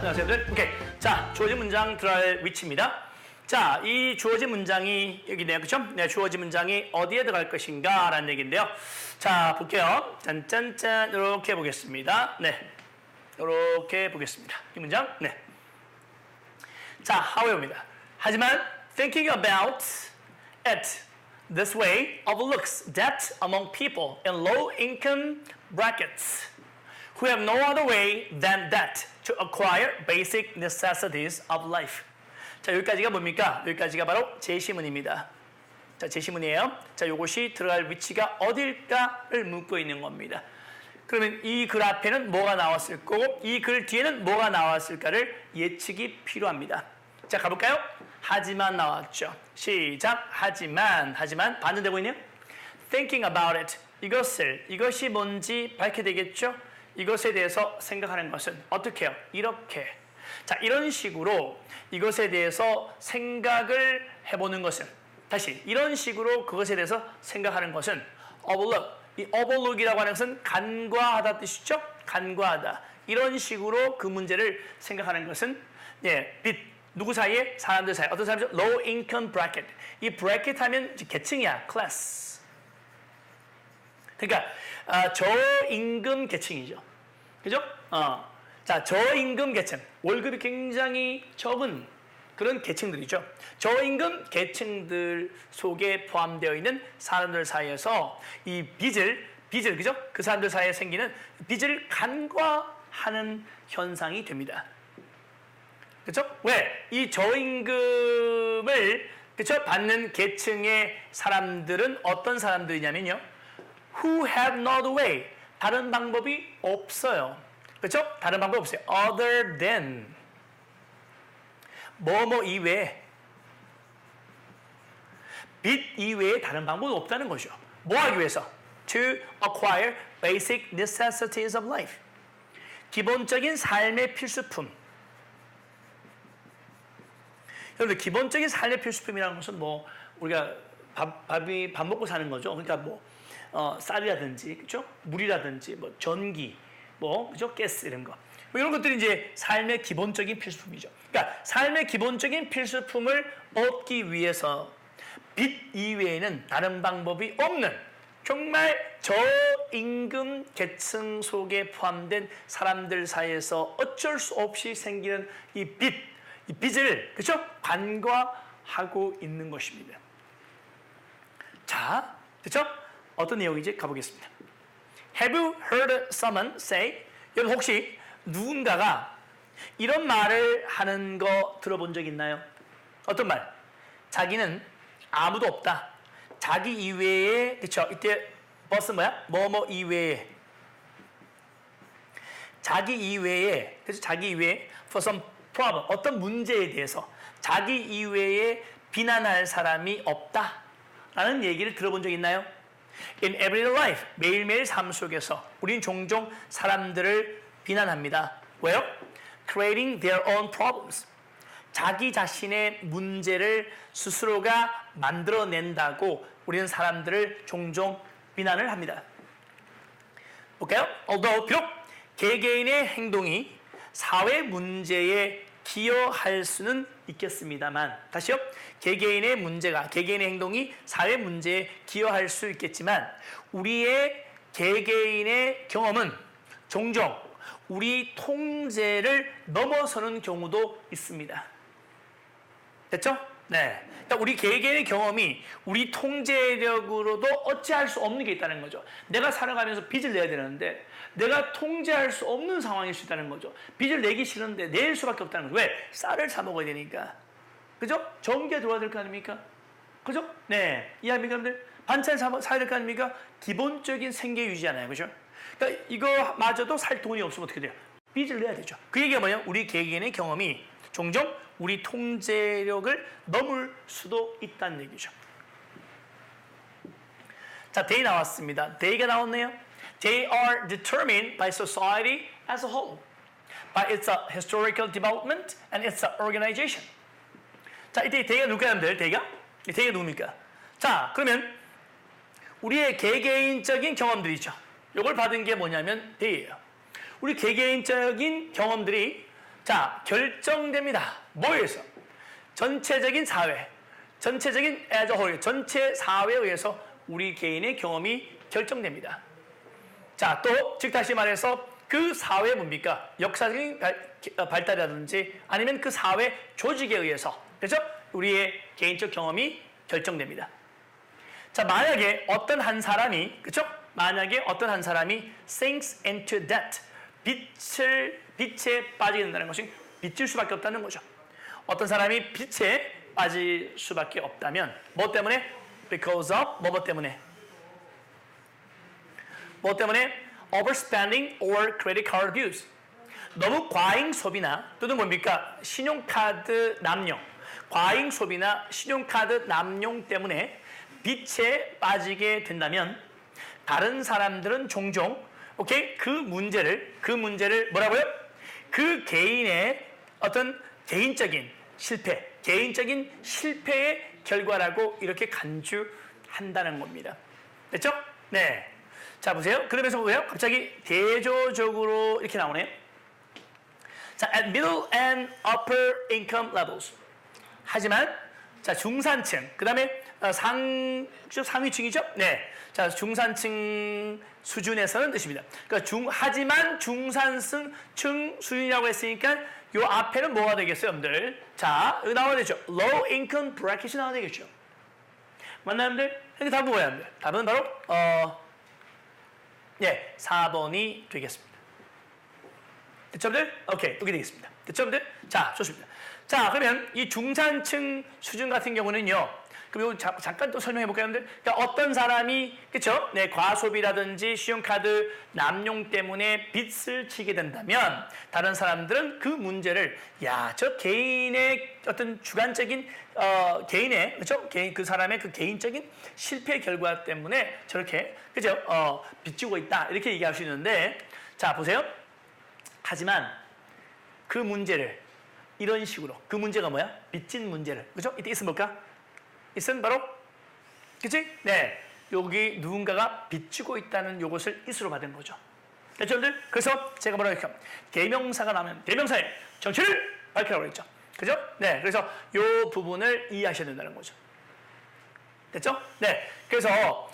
안녕하세요, 여러분들. 오케이. 자, 주어진 문장 들어갈 위치입니다. 자, 이 주어진 문장이 여기네요. 그쵸? 네, 주어진 문장이 어디에 들어갈 것인가? 라는 얘기인데요. 자, 볼게요. 짠짠짠. 이렇게 보겠습니다. 네. 이렇게 보겠습니다. 이 문장. 네. 자, however입니다. 하지만, thinking about it this way overlooks that among people in low income brackets who have no other way than that to acquire basic necessities of life. 자, 여기까지가 뭡니까? 여기까지가 바로 제시문입니다. 자, 제시문이에요. 자, 요것이 들어갈 위치가 어딜까를 묻고 있는 겁니다. 그러면 이 글 앞에는 뭐가 나왔을 거고 이 글 뒤에는 뭐가 나왔을까를 예측이 필요합니다. 자, 가볼까요? 하지만 나왔죠. 시작. 하지만 반전되고 있네요. Thinking about it. 이것이 뭔지 밝게 되겠죠? 이것에 대해서 생각하는 것은 어떻게 해요? 이렇게. 자, 이런 식으로 이것에 대해서 생각을 해보는 것은 다시 이런 식으로 그것에 대해서 생각하는 것은 overlook. 이 overlook이라고 하는 것은 간과하다 뜻이죠? 간과하다. 이런 식으로 그 문제를 생각하는 것은 누구 사이에? 사람들 사이에. 어떤 사람이죠? low income bracket. 이 bracket 하면 계층이야. class. 그러니까 저임금 계층이죠. 그죠? 자, 저임금 계층. 월급이 굉장히 적은 그런 계층들이죠. 저임금 계층들 속에 포함되어 있는 사람들 사이에서 이 빚을 그죠? 그 사람들 사이에 생기는 빚을 간과하는 현상이 됩니다. 그렇죠? 왜? 이 저임금을 그렇죠? 받는 계층의 사람들은 어떤 사람들이냐면요. Who have no other way. 다른 방법이 없어요. 그렇죠? 다른 방법 없어요. Other than. 뭐뭐 이외에. 빚 이외에 다른 방법은 없다는 거죠. 뭐 하기 위해서? To acquire basic necessities of life. 기본적인 삶의 필수품. 여러분들 기본적인 삶의 필수품이라는 것은 뭐 우리가 밥 먹고 사는 거죠. 그러니까 뭐 쌀이라든지 그렇죠? 물이라든지 뭐 전기 뭐 그죠? 가스 이런 거. 뭐 이런 것들이 이제 삶의 기본적인 필수품이죠. 그러니까 삶의 기본적인 필수품을 얻기 위해서 빚 이외에는 다른 방법이 없는 정말 저임금 계층 속에 포함된 사람들 사이에서 어쩔 수 없이 생기는 이 빚을 그렇죠? 간과하고 있는 것입니다. 자, 그렇죠? 어떤 내용인지 가보겠습니다. Have you heard someone say? 여러분 혹시 누군가가 이런 말을 하는 거 들어본 적 있나요? 어떤 말? 자기는 아무도 없다. 자기 이외에 그렇죠? 이때 버스 뭐야? 뭐뭐 이외에. 자기 이외에 그래서 자기 이외에 for some problem, 어떤 문제에 대해서 자기 이외에 비난할 사람이 없다라는 얘기를 들어본 적 있나요? In everyday life, 매일매일 삶 속에서 우린 종종 사람들을 비난합니다. 왜요? Creating their own problems. 자기 자신의 문제를 스스로가 만들어낸다고 우리는 사람들을 종종 비난을 합니다. 볼까요? Although 비록 개개인의 행동이 사회 문제에 기여할 수는 있겠습니다만 다시요. 개개인의 행동이 사회 문제에 기여할 수 있겠지만 우리의 개개인의 경험은 종종 우리 통제를 넘어서는 경우도 있습니다. 됐죠? 네. 그러니까 우리 개개인의 경험이 우리 통제력으로도 어찌할 수 없는 게 있다는 거죠. 내가 살아가면서 빚을 내야 되는데 내가 통제할 수 없는 상황일 수 있다는 거죠. 빚을 내기 싫은데 낼 수밖에 없다는 거죠. 왜? 쌀을 사 먹어야 되니까. 그죠? 전기가 들어와야 될 거 아닙니까? 그죠? 네. 이해합니까, 여러분들? 반찬 사야 될 거 아닙니까? 기본적인 생계 유지잖아요. 그죠? 그러니까 이거마저도 살 돈이 없으면 어떻게 돼요? 빚을 내야 되죠. 그 얘기가 뭐냐? 우리 개개인의 경험이 종종 우리 통제력을 넘을 수도 있다는 얘기죠. 자, they 나왔습니다. they가 나왔네요. They are determined by society as a whole, by its historical development and its organization. 자, 이때 they가 누굴까요, 여러분들? they가 누굽니까? 자, 그러면 우리의 개개인적인 경험들이죠. 이걸 받은 게 뭐냐면 they예요. 우리 개개인적인 경험들이 자, 결정됩니다. 뭐에 의해서? 전체적인 사회, 전체적인 as a whole, 전체 사회에 의해서 우리 개인의 경험이 결정됩니다. 자, 또 즉 다시 말해서 그 사회 뭡니까? 역사적인 발달이라든지 아니면 그 사회 조직에 의해서 그렇죠? 우리의 개인적 경험이 결정됩니다. 자, 만약에 어떤 한 사람이 그렇죠? 만약에 어떤 한 사람이 sinks into debt, 빚에 빠지게 된다는 것이 빚질 수밖에 없다는 거죠. 어떤 사람이 빚에 빠질 수밖에 없다면 뭐 때문에? Because of 뭐 때문에? 뭐 때문에? Overspending or credit card abuse. 너무 과잉 소비나 또는 뭡니까? 신용카드 남용. 과잉 소비나 신용카드 남용 때문에 빚에 빠지게 된다면 다른 사람들은 종종 오케이? 그 문제를 뭐라고요? 그 개인의 어떤 개인적인 실패의 결과라고 이렇게 간주한다는 겁니다. 됐죠? 네. 자, 보세요. 그러면서 보세요. 갑자기 대조적으로 이렇게 나오네요. 자, at middle and upper income levels. 하지만 자, 중산층. 그다음에 상위층이죠? 네. 자, 중산층 수준에서는 뜻입니다. 그러니까 하지만 중산층 수준이라고 했으니까 요 앞에는 뭐가 되겠어요, 여러분들? 자, 여기 나와야 되죠. low income bracket이 나와야 되겠죠. 맞나요, 여러분들? 근데 답은 뭐야, 여러분들? 답은 바로 네, 4번이 되겠습니다. 됐죠, 여러분들? 오케이, 여기 되겠습니다. 됐죠, 여러분들? 자, 좋습니다. 자, 그러면 이 중산층 수준 같은 경우는요. 그럼 이거 잠깐 또 설명해 볼까요, 여러분들? 그러니까 어떤 사람이 그렇죠? 네, 과소비라든지 신용카드 남용 때문에 빚을 지게 된다면 다른 사람들은 그 문제를 저 개인의 어떤 주관적인 개인의 그렇죠? 그 사람의 그 개인적인 실패 결과 때문에 저렇게 그죠? 빚지고 있다 이렇게 얘기할 수 있는데 자 보세요. 하지만 그 문제를 이런 식으로 그 문제가 뭐야? 빚진 문제를 그죠? 이때 있으면 뭘까? 있으면 바로 그치? 네, 여기 누군가가 빚지고 있다는 요것을 이수로 받은 거죠. 됐죠, 여러분들? 그래서 제가 뭐라고 할까? 대명사가 나오면 대명사의 정체를 밝히라고 했죠. 그죠? 네, 그래서 요 부분을 이해하셔야 된다는 거죠. 됐죠? 네, 그래서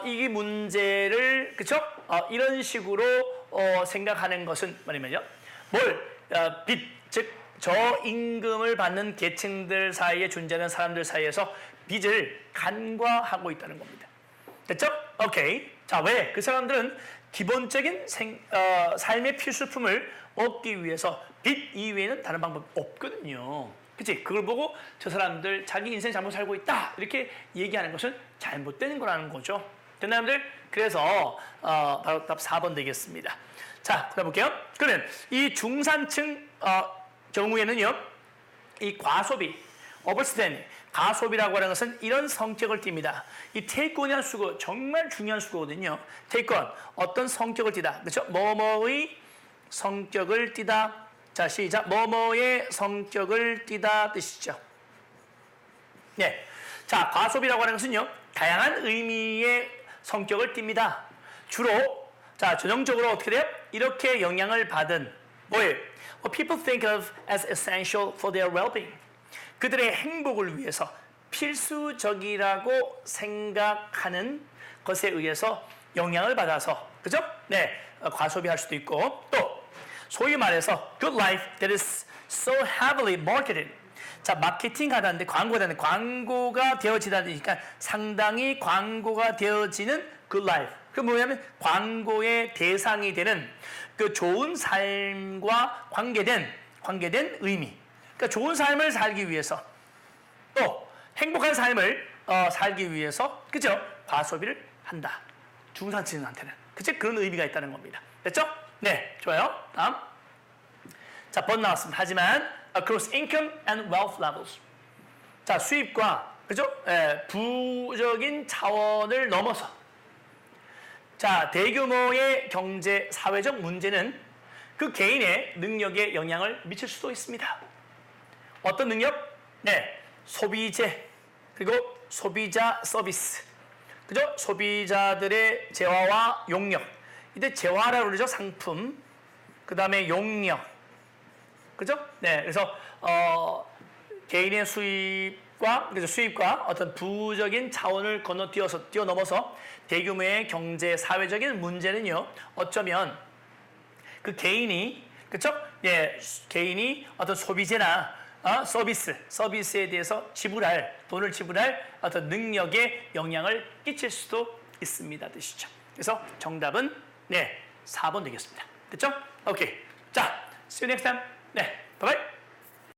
이 문제를 그쵸? 이런 식으로 생각하는 것은 뭐냐면요, 빚, 즉 저임금을 받는 계층들 사이에 존재하는 사람들 사이에서 빚을 간과하고 있다는 겁니다. 됐죠? 오케이. 자, 왜? 그 사람들은 기본적인 삶의 필수품을 얻기 위해서 빚 이외에는 다른 방법이 없거든요. 그치? 그걸 보고 저 사람들 자기 인생 잘못 살고 있다 이렇게 얘기하는 것은 잘못된 거라는 거죠. 됐나요, 여러분들? 그래서 바로 답 4번 되겠습니다. 자, 그다음 볼게요. 그러면 이 중산층 경우에는요, 이 과소비, overspending, 가소비라고 하는 것은 이런 성격을 띱니다. 이 take on이라는 수거 정말 중요한 수거거든요. take on, 어떤 성격을 띠다. 그렇죠? 뭐뭐의 성격을 띠다. 자, 시작. 뭐뭐의 성격을 띠다 뜻이죠. 네. 자, 과소비라고 하는 것은요, 다양한 의미의 성격을 띱니다. 주로, 자, 전형적으로 어떻게 돼요? 이렇게 영향을 받은, 뭐예요? What people think of as essential for their well-being. 그들의 행복을 위해서 필수적이라고 생각하는 것에 의해서 영향을 받아서, 그죠? 네, 과소비할 수도 있고, 또 소위 말해서 good life that is so heavily marketed. 자, 마케팅하다는데 광고가 되어지다니까 상당히 광고가 되어지는 good life. 그 뭐냐면 광고의 대상이 되는 그 좋은 삶과 관계된 의미. 그러니까 좋은 삶을 살기 위해서 또 행복한 삶을 살기 위해서 그죠? 과소비를 한다. 중산층한테는 그치? 그런 의미가 있다는 겁니다. 됐죠? 네, 좋아요. 다음. 자, 번 나왔습니다. 하지만 across income and wealth levels. 자, 수입과 그죠? 부적인 차원을 넘어서 자, 대규모의 경제 사회적 문제는 그 개인의 능력에 영향을 미칠 수도 있습니다. 어떤 능력? 네, 소비재 그리고 소비자 서비스, 그죠? 소비자들의 재화와 용역. 이때 재화라고 그러죠. 상품. 그 다음에 용역. 그죠? 네, 그래서 개인의 수입과 그래서 수입과 어떤 부적인 자원을 뛰어넘어서 대규모의 경제 사회적인 문제는요. 어쩌면 그 개인이 그렇죠? 예, 개인이 어떤 소비재나 서비스에 대해서 돈을 지불할 어떤 능력에 영향을 끼칠 수도 있습니다. 뜻이죠. 그래서 정답은 네, 4번 되겠습니다. 됐죠? 오케이. 자, see you next time. 네, bye bye.